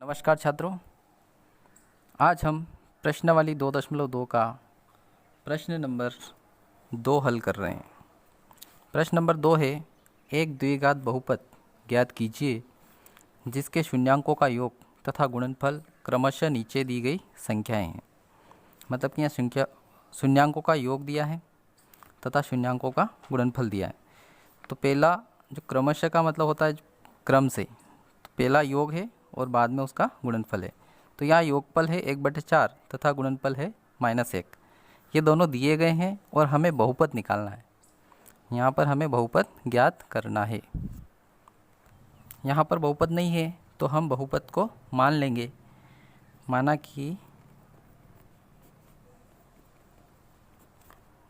नमस्कार छात्रों, आज हम प्रश्नावली 2.2 का प्रश्न नंबर 2 हल कर रहे हैं। प्रश्न नंबर 2 है, एक द्विघात बहुपद ज्ञात कीजिए जिसके शून्यांकों का योग तथा गुणनफल क्रमशः नीचे दी गई संख्याएं हैं। मतलब कि यहाँ शून्यांकों का योग दिया है तथा शून्यांकों का गुणनफल दिया है। तो पहला जो क्रमशः का मतलब होता है क्रम से, तो पहला योग है और बाद में उसका गुणनफल है। तो यहाँ योगफल है 1/4 तथा गुणनफल है -1। ये दोनों दिए गए हैं और हमें बहुपद निकालना है। यहाँ पर हमें बहुपद ज्ञात करना है। यहाँ पर बहुपद नहीं है तो हम बहुपद को मान लेंगे। माना कि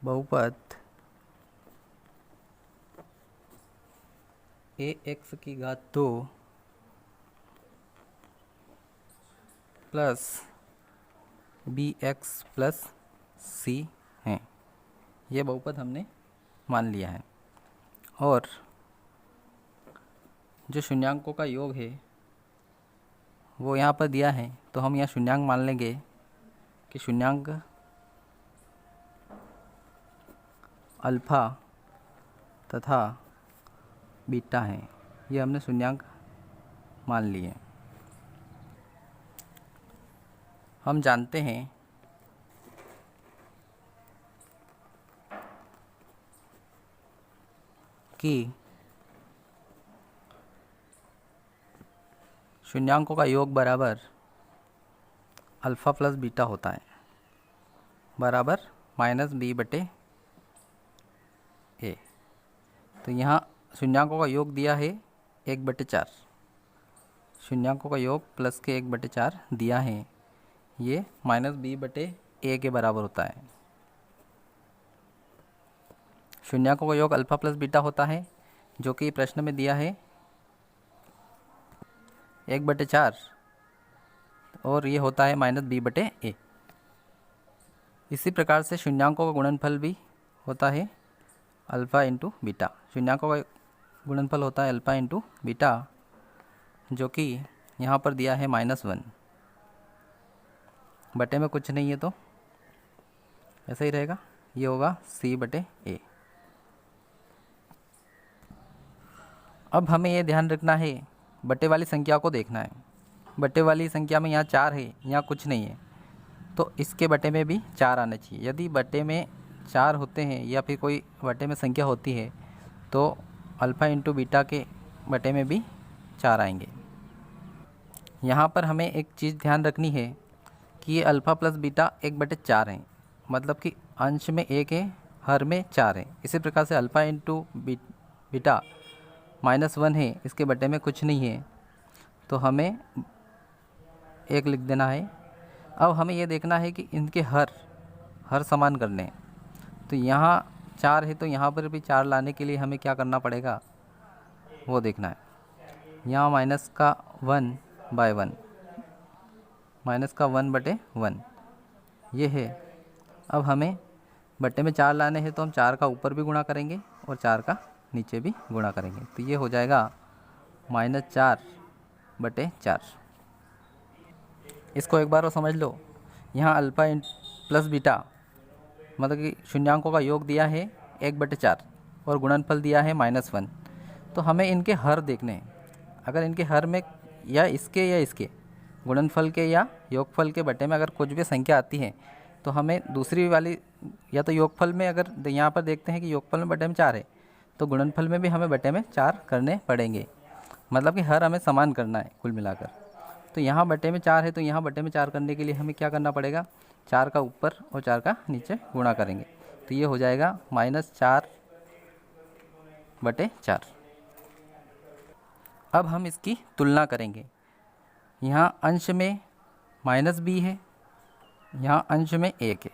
बहुपद ax2 plus bx plus c हैं। ये बहुपद हमने मान लिया है। और जो शून्यांकों का योग है वो यहाँ पर दिया है, तो हम यहाँ शून्यांक मान लेंगे कि शून्यांक अल्फ़ा तथा बीटा हैं। ये हमने शून्यांक मान लिए। हम जानते हैं कि शून्यांकों का योग बराबर अल्फ़ा प्लस बीटा होता है, बराबर -b/a। तो यहाँ शून्यांकों का योग दिया है 1/4। शून्यांकों का योग प्लस के 1/4 दिया है, ये -b/a के बराबर होता है। शून्यांकों का योग अल्फ़ा प्लस बीटा होता है, जो कि प्रश्न में दिया है 1/4, और ये होता है -b/a। इसी प्रकार से शून्यांकों का गुणनफल भी होता है अल्फ़ा इंटू बीटा। शून्यांकों का गुणनफल होता है अल्फ़ा इंटू बीटा, जो कि यहाँ पर दिया है -1। बटे में कुछ नहीं है तो ऐसा ही रहेगा, ये होगा c/a। अब हमें ये ध्यान रखना है, बटे वाली संख्या को देखना है। बटे वाली संख्या में यहाँ 4 है, यहाँ कुछ नहीं है, तो इसके बटे में भी 4 आना चाहिए। यदि बटे में 4 होते हैं या फिर कोई बटे में संख्या होती है तो अल्फ़ा इंटू बीटा के बटे में भी 4 आएंगे। यहाँ पर हमें एक चीज़ ध्यान रखनी है कि ये अल्फ़ा प्लस बीटा 1/4 है, मतलब कि अंश में 1 है, हर में 4 है। इसी प्रकार से अल्फ़ा इंटू बीटा -1 है, इसके बटे में कुछ नहीं है, तो हमें 1 लिख देना है। अब हमें ये देखना है कि इनके हर समान करने हैं। तो यहाँ 4 है तो यहाँ पर भी 4 लाने के लिए हमें क्या करना पड़ेगा वो देखना है। यहाँ -1/1 -1/1 ये है। अब हमें बट्टे में 4 लाने हैं तो हम 4 का ऊपर भी गुणा करेंगे और 4 का नीचे भी गुणा करेंगे, तो ये हो जाएगा -4/4। इसको एक बार और समझ लो। यहाँ अल्फ़ा प्लस बीटा मतलब कि शून्यांकों का योग दिया है 1/4 और गुणनफल दिया है -1। तो हमें इनके हर देखने हैं। अगर इनके हर में या इसके गुणनफल के या योगफल के बटे में अगर कुछ भी संख्या आती है तो हमें दूसरी वाली, या तो योगफल में, अगर यहाँ पर देखते हैं कि योगफल में बटे में 4 है तो गुणनफल में भी हमें बटे में 4 करने पड़ेंगे। मतलब कि हर हमें समान करना है कुल मिलाकर। तो यहाँ बटे में 4 है तो यहाँ बटे में 4 करने के लिए हमें क्या करना पड़ेगा, 4 का ऊपर और 4 का नीचे गुणा करेंगे, तो ये हो जाएगा -4/4। अब हम इसकी तुलना करेंगे। यहाँ अंश में -b है, यहाँ अंश में 1 है,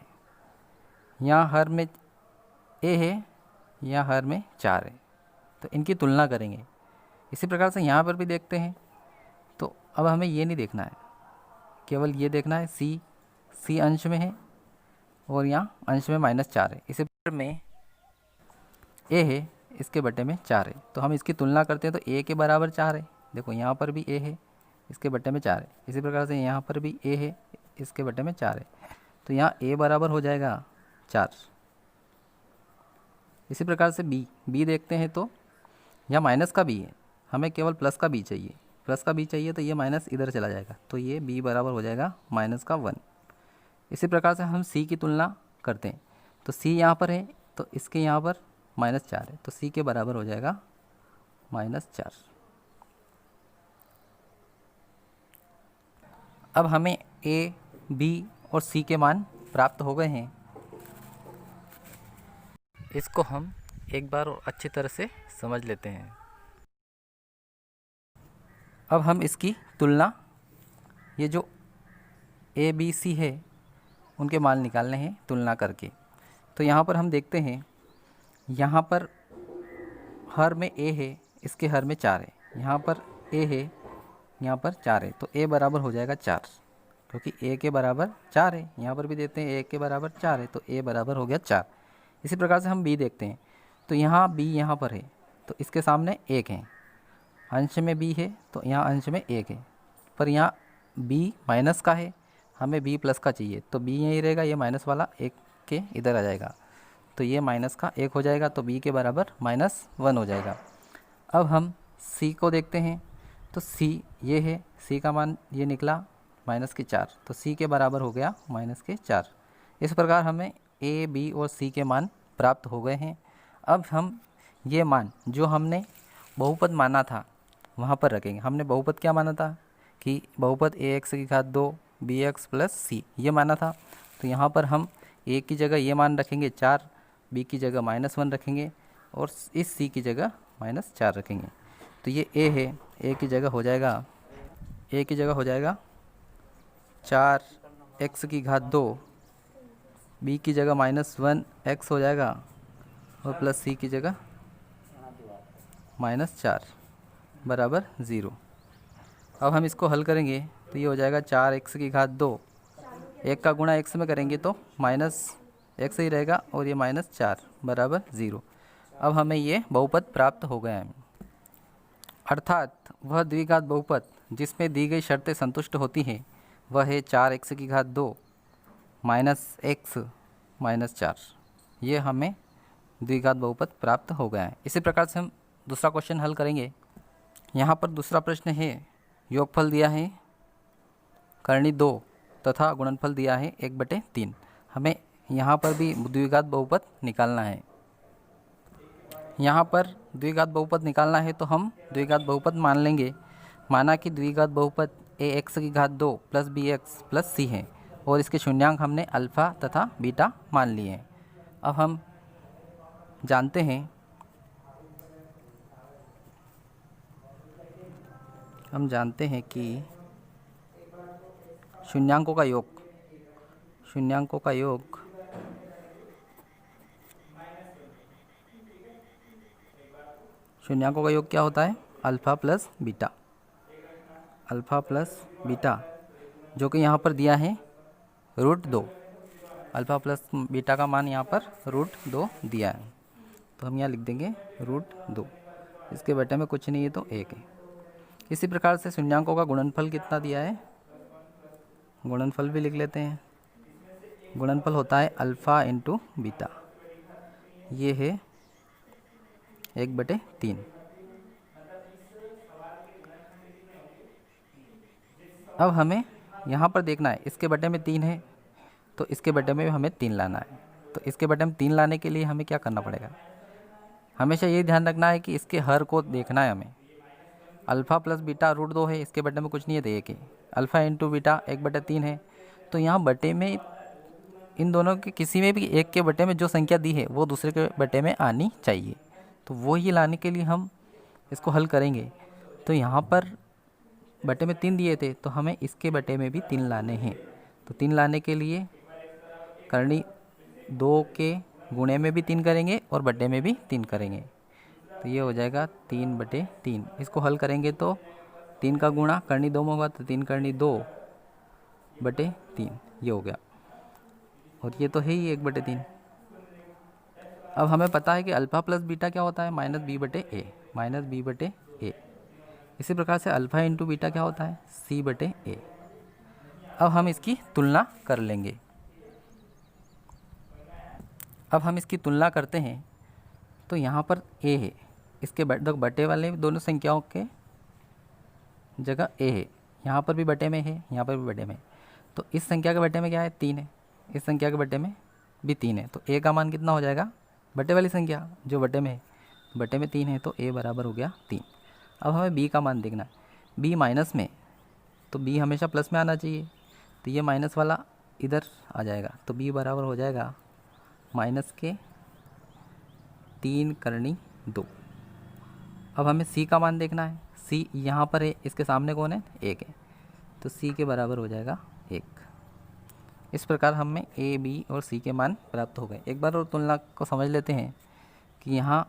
यहाँ हर में a है, यहाँ हर में 4 है, तो इनकी तुलना करेंगे। इसी प्रकार से यहाँ पर भी देखते हैं। तो अब हमें ये नहीं देखना है, केवल ये देखना है c अंश में है और यहाँ अंश में -4 है। इसी प्रकार में a है, इसके बटे में 4 है, तो हम इसकी तुलना करते हैं तो a के बराबर 4 है। देखो यहाँ पर भी a है इसके बट्टे में 4 है। इसी प्रकार से यहाँ पर भी a है, इसके बट्टे में 4 है, तो यहाँ a बराबर हो जाएगा 4। इसी प्रकार से b देखते हैं तो यहाँ माइनस का b है, हमें केवल प्लस का b चाहिए, प्लस का b चाहिए तो ये माइनस इधर चला जाएगा, तो ये b बराबर हो जाएगा -1। इसी प्रकार से हम c की तुलना करते हैं, तो c यहाँ पर है तो इसके यहाँ पर -4 है, तो c के बराबर हो जाएगा -4। अब हमें a, b और c के मान प्राप्त हो गए हैं। इसको हम एक बार और अच्छी तरह से समझ लेते हैं। अब हम इसकी तुलना, ये जो a, b, c है उनके मान निकालने हैं तुलना करके। तो यहाँ पर हम देखते हैं, यहाँ पर हर में a है, इसके हर में 4 है, यहाँ पर a है, यहाँ पर 4 है, तो a बराबर हो जाएगा 4, क्योंकि a के बराबर 4 है। यहाँ पर भी देते हैं a के बराबर 4 है, तो a बराबर हो गया 4। इसी प्रकार से हम b देखते हैं, तो यहाँ b यहाँ पर है, तो इसके सामने 1 है, अंश में b है तो यहाँ अंश में 1 है, पर यहाँ b माइनस का है, हमें b प्लस का चाहिए, तो b यहीं रहेगा, ये माइनस वाला 1 के इधर आ जाएगा, तो ये माइनस का 1 हो जाएगा, तो b के बराबर -1 हो जाएगा। अब हम c को देखते हैं, तो c ये है, c का मान ये निकला -4, तो c के बराबर हो गया -4। इस प्रकार हमें a, b और c के मान प्राप्त हो गए हैं। अब हम ये मान जो हमने बहुपद माना था वहाँ पर रखेंगे। हमने बहुपद क्या माना था कि बहुपद ax की घात 2 bx प्लस c ये माना था, तो यहाँ पर हम a की जगह ये मान रखेंगे 4, b की जगह -1 रखेंगे और इस c की जगह -4 रखेंगे। तो ये a है, a की जगह हो जाएगा 4x की घात 2, b की जगह -1x हो जाएगा और प्लस c की जगह -4 बराबर 0। अब हम इसको हल करेंगे तो ये हो जाएगा 4x की घात 2, 1 का गुणा x में करेंगे तो -x ही रहेगा और ये -4 बराबर 0। अब हमें ये बहुपद प्राप्त हो गया है, अर्थात वह द्विघात बहुपद जिसमें दी गई शर्तें संतुष्ट होती हैं वह है 4x की घात 2 -x -4। ये हमें द्विघात बहुपद प्राप्त हो गया है। इसी प्रकार से हम दूसरा क्वेश्चन हल करेंगे। यहाँ पर दूसरा प्रश्न है, योगफल दिया है करनी 2 तथा गुणनफल दिया है 1/3। हमें यहाँ पर भी द्विघात बहुपद निकालना है। यहाँ पर द्विघात बहुपद निकालना है तो हम द्विघात बहुपद मान लेंगे। माना कि द्विघात बहुपद ax की घात 2 प्लस bx प्लस c है और इसके शून्यांक हमने अल्फ़ा तथा बीटा मान लिए हैं। अब हम जानते हैं कि शून्यांकों का योग क्या होता है? अल्फ़ा प्लस बीटा, जो कि यहाँ पर दिया है √2। अल्फ़ा प्लस बीटा का मान यहाँ पर √2 दिया है, तो हम यहाँ लिख देंगे √2। इसके बटे में कुछ नहीं है तो 1 है। इसी प्रकार से शून्यांकों का गुणनफल कितना दिया है, गुणनफल भी लिख लेते हैं। गुणनफल होता है अल्फ़ा इंटू बीटा, ये है 1/3। अब हमें यहाँ पर देखना है, इसके बटे में 3 है तो इसके बटे में हमें 3 लाना है। तो इसके बटे में 3 लाने के लिए हमें क्या करना पड़ेगा? हमेशा ये ध्यान रखना है कि इसके हर को देखना है हमें। अल्फ़ा प्लस बीटा √2 है, इसके बटे में कुछ नहीं है तो 1 है। अल्फ़ा इंटू बीटा 1/3 है, तो यहाँ बटे में इन दोनों के किसी में भी एक के बटे में जो संख्या दी है वो दूसरे के बटे में आनी चाहिए, तो वो ही लाने के लिए हम इसको हल करेंगे। तो यहाँ पर बटे में 3 दिए थे तो हमें इसके बटे में भी 3 लाने हैं। तो 3 लाने के लिए करनी 2 के गुणे में भी 3 करेंगे और बटे में भी 3 करेंगे, तो ये हो जाएगा 3/3। इसको हल करेंगे तो 3 का गुणा करनी 2 में होगा तो 3 करनी 2/3 ये हो गया, और ये तो है ही 1/3। अब हमें पता है कि अल्फ़ा प्लस बीटा क्या होता है? -b/a। इसी प्रकार से अल्फ़ा इंटू बीटा क्या होता है, सी बटे ए। अब हम इसकी तुलना कर लेंगे। अब हम इसकी तुलना करते हैं तो यहाँ पर ए है, इसके बटे वाले दोनों संख्याओं के जगह ए है, यहाँ पर भी बटे में है, यहाँ पर भी बटे में। तो इस संख्या के बटे में क्या है, 3 है, इस संख्या के बटे में भी 3 है। तो ए का मान कितना हो जाएगा, बटे वाली संख्या जो बटे में है, बटे में 3 है, तो ए बराबर हो गया 3। अब हमें बी का मान देखना है। बी माइनस में, तो बी हमेशा प्लस में आना चाहिए, तो ये माइनस वाला इधर आ जाएगा, तो बी बराबर हो जाएगा माइनस के 3 करनी 2। अब हमें सी का मान देखना है। सी यहाँ पर है, इसके सामने कौन है, 1 है, तो सी के बराबर हो जाएगा 1। इस प्रकार हमें ए, बी और सी के मान प्राप्त हो गए। एक बार और तुलना को समझ लेते हैं कि यहाँ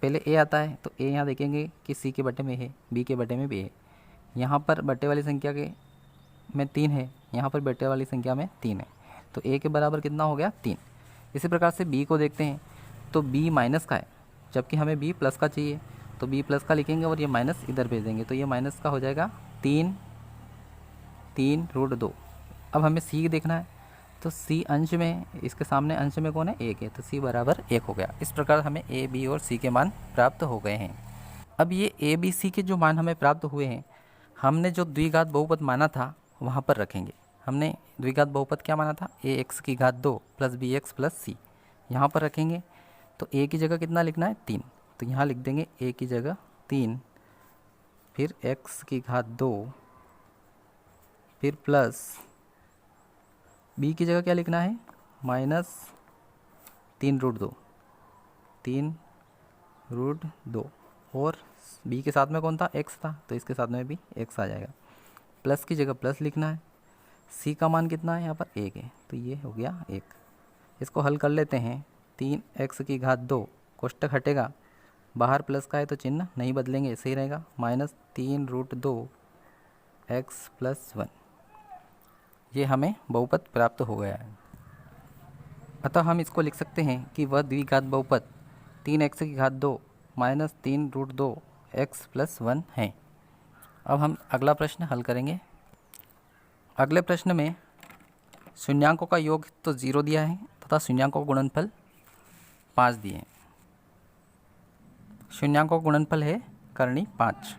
पहले ए आता है, तो ए यहाँ देखेंगे कि सी के बटे में है, बी के बटे में भी है। यहाँ पर बटे वाली संख्या के में 3 है, यहाँ पर बटे वाली संख्या में 3 है, तो ए के बराबर कितना हो गया, 3। इसी प्रकार से बी को देखते हैं, तो बी माइनस का है, जबकि हमें बी प्लस का चाहिए, तो बी प्लस का लिखेंगे और ये माइनस इधर भेज देंगे, तो ये माइनस का हो जाएगा 3√2। अब हमें सी देखना है, तो सी अंश में, इसके सामने अंश में कौन है, 1 है, तो सी बराबर 1 हो गया। इस प्रकार हमें ए, बी और सी के मान प्राप्त हो गए हैं। अब ये ए, बी, सी के जो मान हमें प्राप्त हुए हैं, हमने जो द्विघात बहुपद माना था वहाँ पर रखेंगे। हमने द्विघात बहुपद क्या माना था, ए एक्स की घात 2 प्लस बी एक्स प्लस सी, यहाँ पर रखेंगे। तो ए की जगह कितना लिखना है, 3, तो यहाँ लिख देंगे ए की जगह 3, फिर एक्स की घात 2, फिर प्लस बी की जगह क्या लिखना है, माइनस 3√2, 3√2, और बी के साथ में कौन था, एक्स था, तो इसके साथ में भी एक्स आ जाएगा। प्लस की जगह प्लस लिखना है। सी का मान कितना है, यहाँ पर 1 है, तो ये हो गया 1। इसको हल कर लेते हैं। 3x की घात 2, कोष्टक हटेगा, बाहर प्लस का है तो चिन्ह नहीं बदलेंगे, ऐसे ही रहेगा, माइनस 3√2 x प्लस 1। ये हमें बहुपद प्राप्त हो गया है। अतः हम इसको लिख सकते हैं कि वह द्विघात बहुपद 3x की घात 2 माइनस 3√2 x प्लस 1 है। अब हम अगला प्रश्न हल करेंगे। अगले प्रश्न में शून्यांकों का योग तो 0 दिया है तथा शून्यांकों का गुणनफल 5 दिए हैं। शून्यांकों का गुणनफल है करनी 5।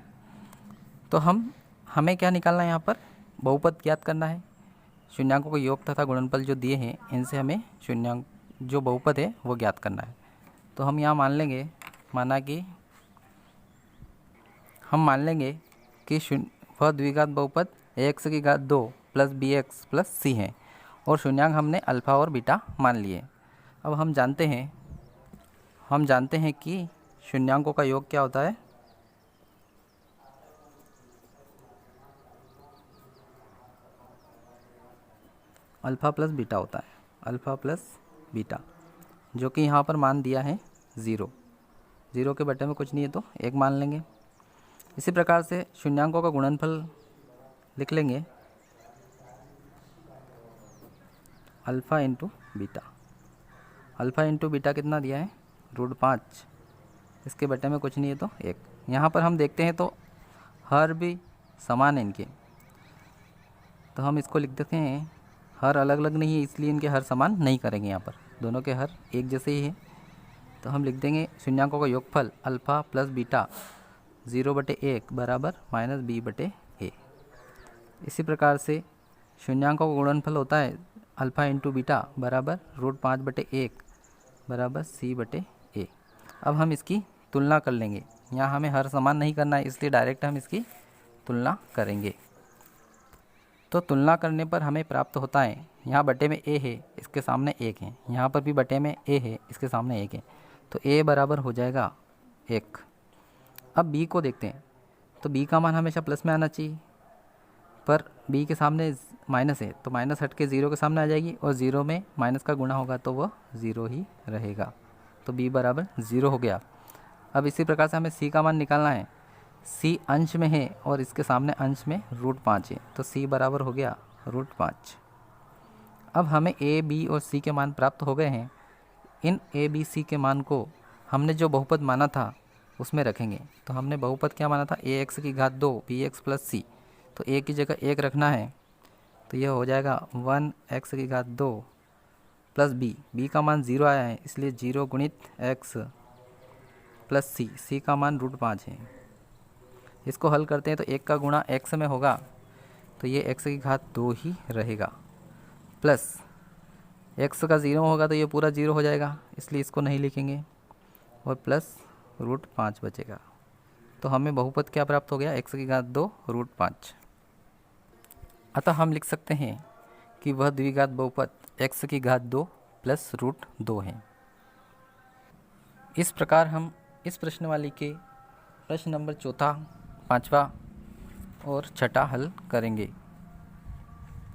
तो हमें क्या निकालना है, यहाँ पर बहुपद ज्ञात करना है। शून्यांकों का योग तथा गुणनफल जो दिए हैं, इनसे हमें शून्यांक जो बहुपद है वो ज्ञात करना है। तो हम यहाँ मान लेंगे कि वह द्विघात बहुपद एक्स की घात 2 प्लस बी एक्स प्लस सी है, और शून्यांक हमने अल्फ़ा और बीटा मान लिए। अब हम जानते हैं कि शून्यांकों का योग क्या होता है, अल्फ़ा प्लस बीटा होता है, अल्फ़ा प्लस बीटा, जो कि यहाँ पर मान दिया है 0। 0 के बटे में कुछ नहीं है तो 1 मान लेंगे। इसी प्रकार से शून्यांकों का गुणनफल लिख लेंगे, alpha into beta. Alpha into beta कितना दिया है, √5, इसके बटे में कुछ नहीं है तो 1। यहाँ पर हम देखते हैं तो हर भी समान है इनके, तो हम इसको लिख देते हैं, हर अलग अलग नहीं है इसलिए इनके हर समान नहीं करेंगे, यहाँ पर दोनों के हर एक जैसे ही है। तो हम लिख देंगे शून्यांकों का योगफल अल्फ़ा प्लस बीटा 0/1 बराबर माइनस b/a। इसी प्रकार से शून्यांकों का गुणनफल होता है अल्फ़ा इंटू बीटा बराबर √5/1 बराबर c/a। अब हम इसकी तुलना कर लेंगे। यहाँ हमें हर समान नहीं करना है, इसलिए डायरेक्ट हम इसकी तुलना करेंगे। तो तुलना करने पर हमें प्राप्त होता है, यहाँ बटे में a है, इसके सामने 1 है, यहाँ पर भी बटे में a है, इसके सामने 1 है, तो a बराबर हो जाएगा 1। अब b को देखते हैं, तो b का मान हमेशा प्लस में आना चाहिए, पर b के सामने माइनस है, तो माइनस हट के 0 के सामने आ जाएगी, और 0 में माइनस का गुणा होगा तो वह 0 ही रहेगा, तो b बराबर 0 हो गया। अब इसी प्रकार से हमें c का मान निकालना है। c अंश में है और इसके सामने अंश में √5 है, तो c बराबर हो गया √5। अब हमें a, b और c के मान प्राप्त हो गए हैं। इन a, b, c के मान को हमने जो बहुपद माना था उसमें रखेंगे। तो हमने बहुपद क्या माना था, ए एक्स की घात 2 बी एक्स प्लस सी, तो ए की जगह 1 रखना है, तो यह हो जाएगा 1 एक्स की घात 2 प्लस बी का मान 0 आया है इसलिए 0 गुणित एक्स प्लस सी का मान √5 है। इसको हल करते हैं तो 1 का गुणा एक्स में होगा, तो ये एक्स की घात 2 ही रहेगा, प्लस एक्स का 0 होगा तो ये पूरा 0 हो जाएगा इसलिए इसको नहीं लिखेंगे, और प्लस √5 बचेगा। तो हमें बहुपद क्या प्राप्त हो गया, एक्स की घात 2 √5। अतः हम लिख सकते हैं कि वह द्विघात बहुपद एक्स की घात 2 प्लस √2 है। इस प्रकार हम इस प्रश्नवाली के प्रश्न नंबर 4, 5वां और 6वां हल करेंगे।